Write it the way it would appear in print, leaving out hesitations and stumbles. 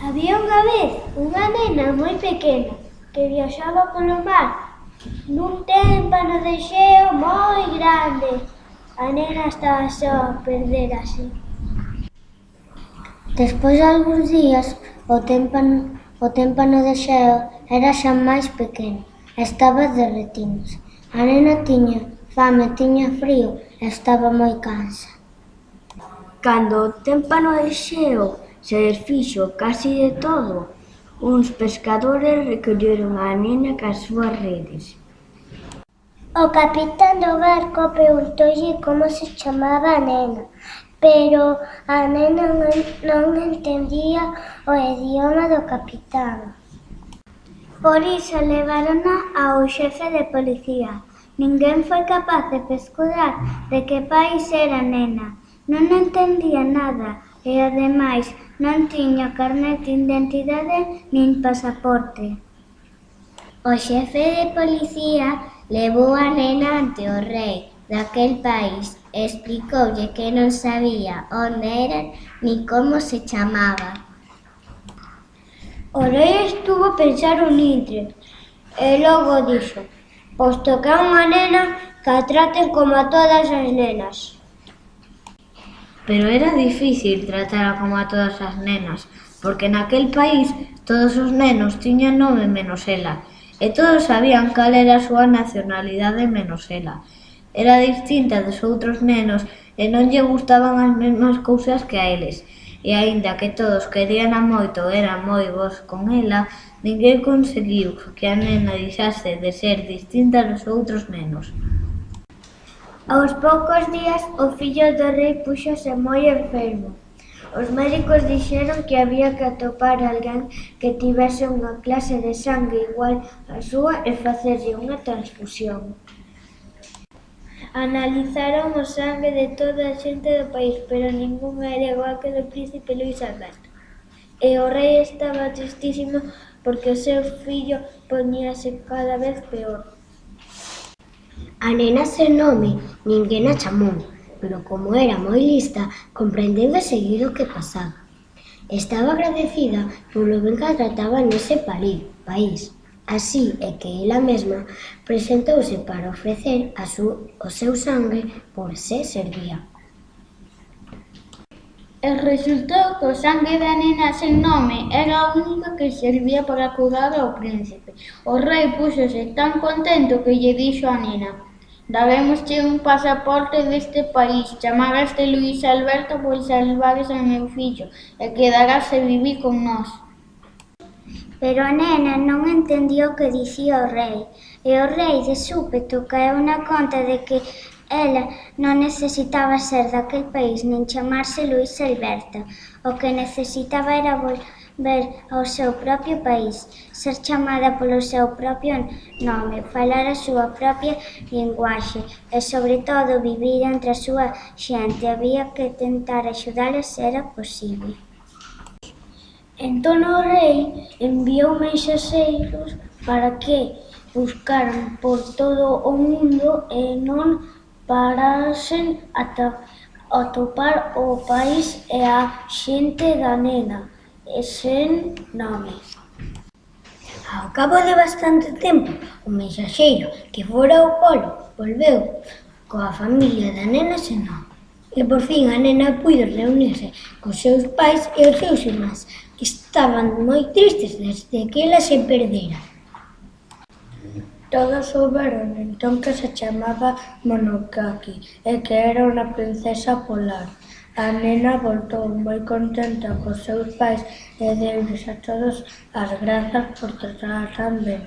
Había unha vez unha nena moi pequena que viaxaba polo mar nun témpano de xeo moi grande. A nena estaba só a perderase. Despois de algúns días, o témpano de xeo era xa máis pequeno e estaba derretíndose. A nena tiña fame, tiña frío e estaba moi cansa. Cando o témpano de xeo se desfixo casi de todo, uns pescadores recolleron a nena cas súas redes. O capitán do barco preguntoulle como se chamaba a nena, pero a nena non entendía o idioma do capitán. Por iso levarona ao xefe de policía. Ninguén foi capaz de pescudar de que país era a nena. Non entendía nada e, ademais, non tiña carnet de identidade nin pasaporte. O xefe de policía levou a nena ante o rei daquel país e explicoulle que non sabía onde era nin como se chamaba. O rei estuvo a pensar un intre e logo dixo: posto que é unha nena, que a traten como a todas as nenas. Pero era difícil tratala como a todas as nenas, porque naquel país todos os nenos tiñan nome menos ela, e todos sabían cal era a súa nacionalidade menos ela. Era distinta dos outros nenos e non lle gustaban as mesmas cousas que a eles. E aínda que todos queríana moito e eran moi bos con ela, ninguén conseguiu que a nena deixase de ser distinta dos outros nenos. Aos poucos días, o fillo do rei púxose moi enfermo. Os médicos dixeron que había que atopar alguén que tivese unha clase de sangue igual á súa e facerlle unha transfusión. Analizaron o sangue de toda a xente do país, pero ningún era igual que o do príncipe Luís Alberto. E o rei estaba tristísimo porque o seu fillo poñíase cada vez peor. A nena sen nome ninguén a chamou, pero como era moi lista, comprendeu de seguido o que pasaba. Estaba agradecida polo ben que a trataba nese país. Así é que ela mesma presentouse para ofrecer o seu sangue por se servía. E resultou que o sangue da nena sen nome era o único que servía para curar ao príncipe. O rei púxose tan contento que lle dixo á nena: darémosche un pasaporte deste país, chamáraste Luís Alberto pois salvares ao meu fillo e quedarás a vivir con nós. Pero a nena non entendía o que dicía o rei, e o rei de súpeto caeu na conta de que ela non necesitaba ser daquel país nin chamarse Luís Alberto. O que necesitaba era volver ao seu propio país, ser chamada polo seu propio nome, falar a súa propia linguaxe e, sobre todo, vivir entre a súa xente. Había que tentar axudalas se era posible. Entón o rei enviou mensaxeiros para que buscaran por todo o mundo e non parasen ata atopar o país e a xente da nena, e sen nome. Ao cabo de bastante tempo, o mensaxeiro que fora ao polo volveu coa familia da nena sen nome. E por fin a nena puido reunirse cos seus pais e os seus irmáns, que estaban moi tristes desde que ela se perdera. Todos souberon entón que se chamaba Monokaki e que era unha princesa polar. A nena voltou moi contenta cos seus pais e deulles a todos as grazas por tratar tan ben.